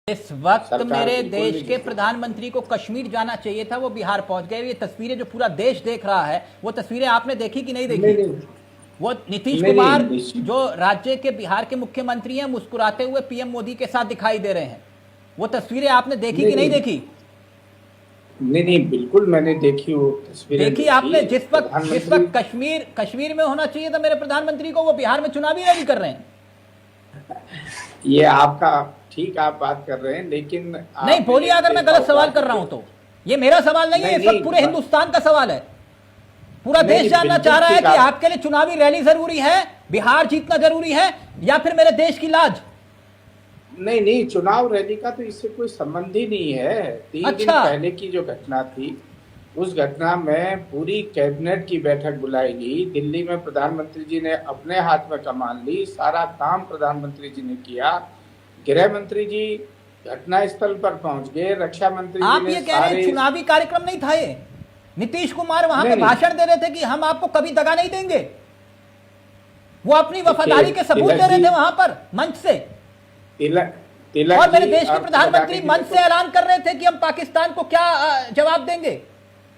इस वक्त मेरे देश के प्रधानमंत्री को कश्मीर जाना चाहिए था, वो बिहार पहुंच गए। ये तस्वीरें जो पूरा देश देख रहा है, वो तस्वीरें आपने देखी कि नहीं देखी? वो नीतीश कुमार जो राज्य के बिहार के मुख्यमंत्री हैं, मुस्कुराते हुए पीएम मोदी के साथ दिखाई दे रहे हैं। वो तस्वीरें आपने देखी कि नहीं देखी? नहीं, बिल्कुल मैंने देखी वो तस्वीरें। देखी आपने? जिस वक्त कश्मीर में होना चाहिए था मेरे प्रधानमंत्री को, वो बिहार में चुनावी रैली कर रहे हैं। ये आपका ठीक आप बात कर रहे हैं, लेकिन नहीं बोलिए अगर मैं गलत सवाल कर रहा हूं तो। ये मेरा सवाल नहीं है, इस वक्त पूरे हिंदुस्तान का सवाल है। पूरा देश जानना चाह रहा है कि आपके लिए चुनावी रैली जरूरी है, बिहार जीतना जरूरी है, या फिर मेरे देश की लाज? नहीं, चुनाव रैली का तो इससे कोई संबंध ही नहीं है। 3 दिन पहले की जो घटना थी, उस घटना में पूरी कैबिनेट की बैठक बुलाई गई। दिल्ली में प्रधानमंत्री जी ने अपने हाथ में कमान ली, सारा काम प्रधानमंत्री जी ने किया। गृह मंत्री जी घटना स्थल पर पहुंच गए, रक्षा मंत्री जी आप ये कह रहे हैं चुनावी कार्यक्रम नहीं था ये? नीतीश कुमार वहां पे भाषण दे रहे थे कि हम आपको कभी दगा नहीं देंगे। वो अपनी वफादारी के सबूत दे रहे थे वहां पर मंच से। और मेरे देश के प्रधानमंत्री मंच से ऐलान कर रहे थे कि हम पाकिस्तान को क्या जवाब देंगे।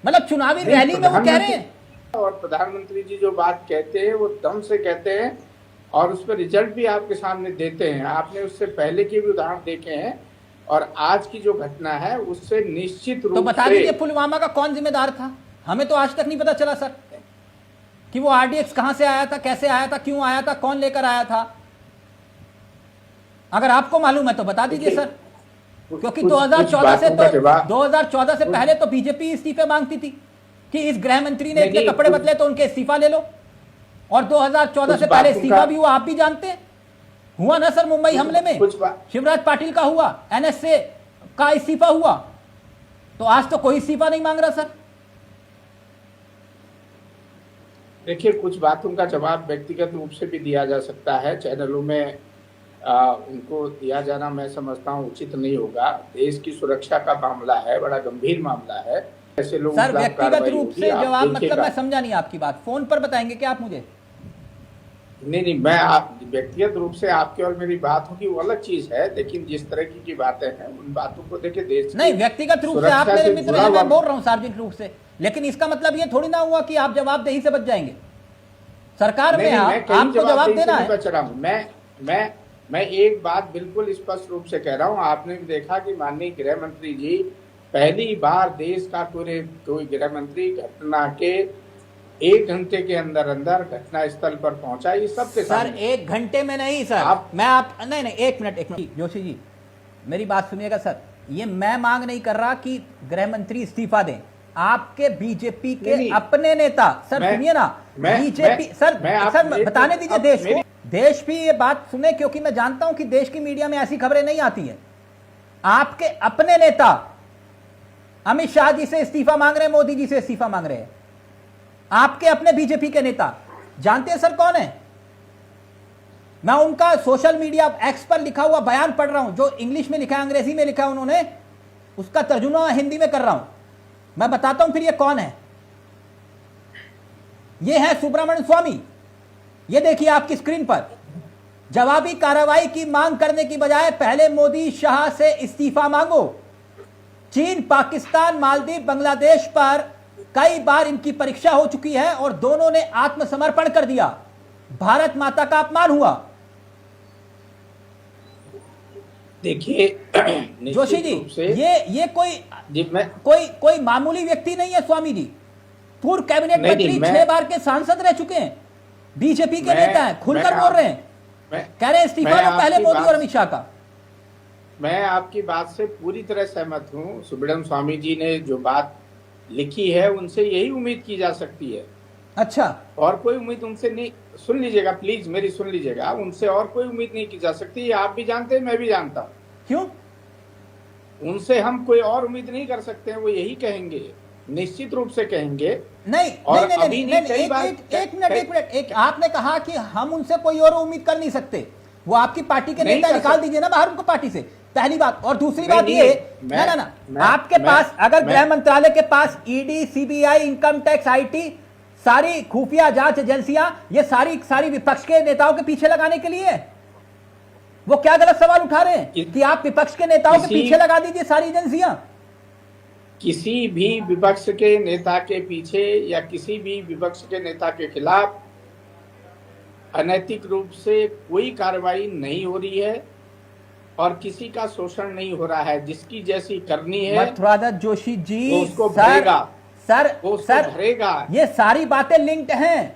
मतलब चुनावी रैली में वो कह रहे हैं। और प्रधानमंत्री जी जो बात कहते हैं वो दम से कहते हैं, और उस पर रिजल्ट भी आपके सामने देते हैं। आपने उससे पहले के भी उदाहरण देखे हैं, और आज की जो घटना है उससे निश्चित रूप से। तो बता दीजिए पुलवामा का कौन जिम्मेदार था? हमें तो आज तक नहीं पता चला सर कि वो आरडीएक्स कहां से आया था, कैसे आया था, क्यों आया था, कौन लेकर आया था। अगर आपको मालूम है तो बता दीजिए सर, क्योंकि 2014 से पहले तो बीजेपी इस्तीफे मांगती थी कि इस गृह मंत्री ने इतने कपड़े बदले तो उनके इस्तीफा ले लो। और 2014 से पहले इस्तीफा भी हुआ, आप भी जानते हैं। हुआ ना सर, मुंबई हमले में शिवराज पाटिल का हुआ, एनएसए का इस्तीफा हुआ। तो आज तो कोई इस्तीफा नहीं मांग रहा सर। देखिए, कुछ बातों का जवाब व्यक्तिगत रूप से भी दिया जा सकता है, चैनलों में उनको दिया जाना मैं समझता हूँ उचित नहीं होगा। देश की सुरक्षा का मामला है, बड़ा गंभीर मामला है। ऐसे लोग सर व्यक्तिगत रूप से जवाब, मतलब मैं समझा नहीं आपकी बात। फोन पर बताएंगे क्या आप मुझे? नहीं, मैं आप व्यक्तिगत रूप से आपकी और मेरी बात होगी वो अलग चीज है, लेकिन जिस तरह की बातें हैं उन बातों को देखे देश नहीं, व्यक्तिगत रूप से आप मेरे मित्र हैं, मैं बोल रहा हूँ सार्वजनिक रूप से। लेकिन इसका मतलब ये थोड़ी ना हुआ कि आप जवाबदेही से बच जाएंगे। सरकार में आपको जवाब देना है। मैं एक बात बिल्कुल स्पष्ट रूप से कह रहा हूँ। आपने भी देखा कि माननीय गृह मंत्री जी पहली बार देश का कोई गृह मंत्री घटना के 1 घंटे के अंदर घटना स्थल पर पहुंचा। ये सबके सर 1 घंटे में नहीं सर, नहीं 1 मिनट जोशी जी मेरी बात सुनिएगा सर। ये मैं मांग नहीं कर रहा कि गृह मंत्री इस्तीफा दें। आपके बीजेपी के अपने नेता, सर सुनिए ना, बीजेपी सर बताने दीजिए देश को। देश भी ये बात सुने, क्योंकि मैं जानता हूं कि देश की मीडिया में ऐसी खबरें नहीं आती है। आपके अपने नेता अमित शाह जी से इस्तीफा मांग रहे हैं, मोदी जी से इस्तीफा मांग रहे हैं। आपके अपने बीजेपी के नेता जानते हैं सर कौन है? मैं उनका सोशल मीडिया एक्स पर लिखा हुआ बयान पढ़ रहा हूं, जो इंग्लिश में लिखा है, अंग्रेजी में लिखा है उन्होंने, उसका तर्जुमा हिंदी में कर रहा हूं। मैं बताता हूं फिर ये कौन है। ये है सुब्रमण्यम स्वामी। ये देखिए आपकी स्क्रीन पर। जवाबी कार्रवाई की मांग करने की बजाय पहले मोदी शाह से इस्तीफा मांगो। चीन, पाकिस्तान, मालदीव, बांग्लादेश पर कई बार इनकी परीक्षा हो चुकी है और दोनों ने आत्मसमर्पण कर दिया। भारत माता का अपमान हुआ। देखिए जोशी जी, ये कोई मामूली व्यक्ति नहीं है स्वामी जी। पूर्व कैबिनेट मंत्री, 6 बार के सांसद रह चुके हैं, बीजेपी के नेता हैं, खुलकर बोल रहे हैं, कह रहे हैं इस्तीफा दो पहले मोदी और अमित शाह का। मैं आपकी बात से पूरी तरह सहमत हूं। सुब्रमण्यम स्वामी जी ने जो बात लिखी है उनसे यही उम्मीद की जा सकती है। अच्छा, और कोई उम्मीद उनसे नहीं, सुन लीजिएगा प्लीज, मेरी सुन लीजिएगा, उनसे और कोई उम्मीद नहीं की जा सकती। आप भी जानते हैं, मैं भी जानता हूं। क्यों? उनसे हम कोई और उम्मीद नहीं कर सकते हैं। वो यही कहेंगे, निश्चित रूप से कहेंगे। एक मिनट, आपने कहा कि हम उनसे कोई और उम्मीद कर नहीं सकते। वो आपकी पार्टी के नेता, निकाल दीजिए ना बाहर उनको पार्टी से, पहली बात। और दूसरी बात ये, ना आपके पास अगर गृह मंत्रालय के पास ED, CBI, income tax, IT, सारी खुफिया जांच एजेंसियां, ये सारी विपक्ष के नेताओं के पीछे लगाने के लिए है। वो क्या गलत सवाल उठा रहे हैं कि आप विपक्ष के नेताओं के पीछे लगा दीजिए सारी एजेंसियां? किसी भी विपक्ष के नेता के पीछे या किसी भी विपक्ष के नेता के खिलाफ अनैतिक रूप से कोई कार्रवाई नहीं हो रही है और किसी का शोषण नहीं हो रहा है। जिसकी जैसी करनी है मथुरादत्त जोशी जी, वो उसको भरेगा, सर भरेगा। ये सारी बातें लिंक्ड हैं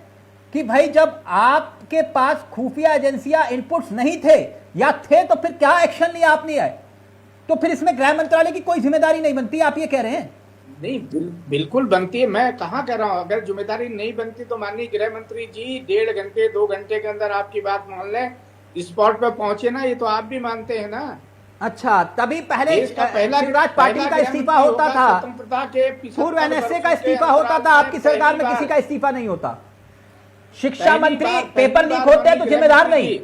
कि भाई जब आपके पास खुफिया एजेंसियां इनपुट्स नहीं थे या थे तो फिर क्या एक्शन लिया आपने है? तो फिर इसमें गृह मंत्रालय की कोई जिम्मेदारी नहीं बनती, आप ये कह रहे हैं? नहीं, बिल्कुल बनती है। मैं कहाँ कह रहा हूँ अगर जिम्मेदारी नहीं बनती तो माननीय गृह मंत्री जी 1.5 घंटे 2 घंटे के अंदर आपकी बात मान लें, स्पॉट पे पहुंचे ना, ये तो आप भी मानते हैं ना। अच्छा, तभी पहले शिवराज पाटिल का इस्तीफा होता था, पूर्व एनएसए का इस्तीफा होता था, आपकी सरकार में किसी का इस्तीफा नहीं होता। शिक्षा मंत्री पेपर लीक होते हैं तो जिम्मेदार नहीं।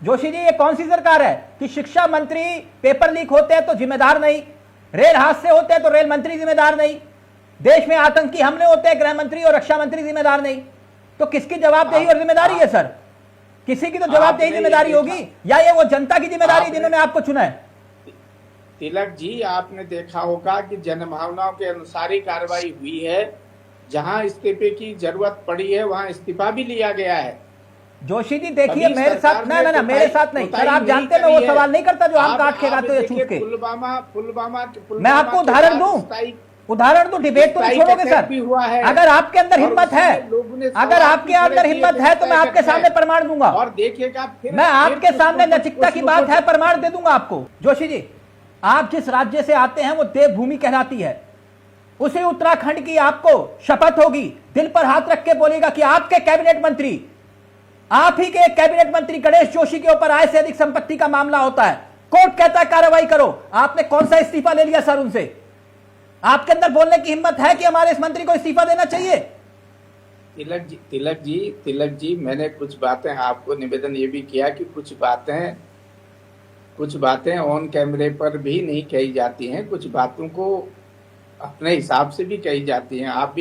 जोशी जी, ये कौन सी सरकार है कि शिक्षा मंत्री पेपर लीक होते हैं तो जिम्मेदार नहीं, रेल हादसे होते हैं तो रेल मंत्री जिम्मेदार नहीं, देश में आतंकी हमले होते हैं गृह मंत्री और रक्षा मंत्री जिम्मेदार नहीं? तो किसकी जवाबदेही और जिम्मेदारी है सर? किसी की तो जवाबदेही जिम्मेदारी होगी, या ये वो जनता की जिम्मेदारी जिन्होंने आपको चुना है? तिलक जी, आपने देखा होगा कि जनभावनाओं के अनुसार ही कार्रवाई हुई है। जहां इस्तीफे की जरूरत पड़ी है वहां इस्तीफा भी लिया गया है। जोशी जी देखिए, मेरे साथ ना मेरे साथ नहीं सर, आप जानते हैं मैं वो सवाल नहीं करता जो आप काट के खाते हो छूट के। पुलवामा मैं आपको उदाहरण दूं, डिबेट तो नहीं छोड़ोगे सर? अगर आपके अंदर हिम्मत है, अगर आपके अंदर हिम्मत है तो मैं आपके सामने प्रमाण दूंगा और देखिएगा, फिर मैं आपके सामने नैतिकता की बात है, प्रमाण दे दूंगा आपको। जोशी जी, आप जिस राज्य से आते हैं वो देवभूमि कहलाती है, उसी उत्तराखंड की आपको शपथ होगी, दिल पर हाथ रख के बोलेगा कि आपके कैबिनेट मंत्री, आप ही के कैबिनेट मंत्री गणेश जोशी के ऊपर आय से अधिक संपत्ति का मामला होता है, कोर्ट कहता है कार्रवाई करो। आपने कौन सा इस्तीफा ले लिया सर उनसे? आपके अंदर बोलने की हिम्मत है कि हमारे इस मंत्री को इस्तीफा देना चाहिए? तिलक जी, मैंने कुछ बातें आपको निवेदन ये भी किया कि कुछ बातें ऑन कैमरे पर भी नहीं कही जाती हैं, कुछ बातों को अपने हिसाब से भी कही जाती हैं। आप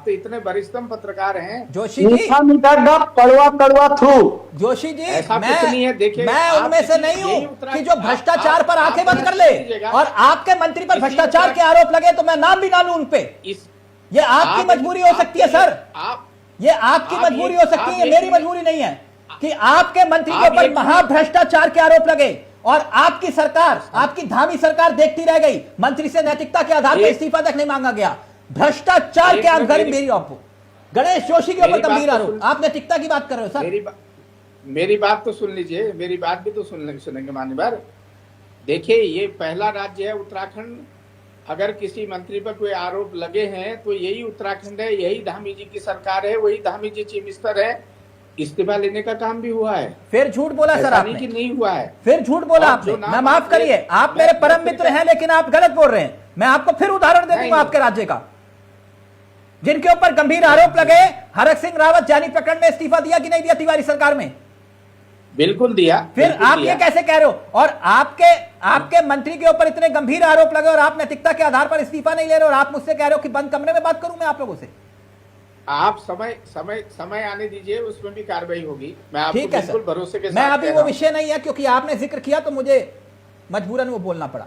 तो इतने वरिष्ठतम पत्रकार हैं जोशी जी। कड़वा थ्रू जोशी जी, ऐसा कुछ नहीं है। देखिए, मैं उनमें से नहीं हूं कि जो भ्रष्टाचार पर आंखें बंद कर ले, और आपके मंत्री पर भ्रष्टाचार के आरोप लगे तो मैं नाम भी ना लूं उनपे। ये आपकी मजबूरी हो सकती है सर, ये आपकी मजबूरी हो सकती है, ये मेरी मजबूरी नहीं है कि आपके मंत्री के ऊपर महाभ्रष्टाचार के आरोप लगे और आपकी सरकार, आपकी धामी सरकार देखती रह गई। मंत्री से नैतिकता के आधार पर इस्तीफा तक नहीं मांगा गया। भ्रष्टाचार के आधार मेरी आपको गणेश जोशी के ऊपर गंभीर आरोप, आप नैतिकता की बात कर रहे हो सर? मेरी बात तो सुन लीजिए, मेरी बात भी तो सुनेंगे मान्यवर। देखिए, ये पहला राज्य है उत्तराखंड, अगर किसी मंत्री पर कोई आरोप लगे हैं तो यही उत्तराखंड है, यही धामी जी की सरकार है, वही धामी जी चीफ मिनिस्टर है। इस्तीफा लेने का काम भी हुआ है। फिर झूठ बोला सर आपने कि नहीं हुआ है, फिर झूठ बोला आपने। मैं माफ करिए, आप मेरे परम मित्र हैं लेकिन आप गलत बोल रहे हैं। मैं आपको फिर उदाहरण दे दूंगा आपके राज्य का, जिनके ऊपर गंभीर आरोप लगे। हरक सिंह रावत जानी प्रकरण में इस्तीफा दिया कि नहीं दिया तिवारी सरकार में? बिल्कुल दिया। फिर आप ये कैसे कह रहे हो? और आपके मंत्री के ऊपर इतने गंभीर आरोप लगे और आप नैतिकता के आधार पर इस्तीफा नहीं ले रहे, और आप मुझसे कह रहे हो कि बंद कमरे में बात करूं मैं आप लोगों से? आप समय आने दीजिए, उसमें भी कार्रवाई होगी। मैं आपको बिल्कुल भरोसे के साथ मैं अभी वो विषय नहीं है, क्योंकि आपने जिक्र किया तो मुझे मजबूरन वो बोलना पड़ा।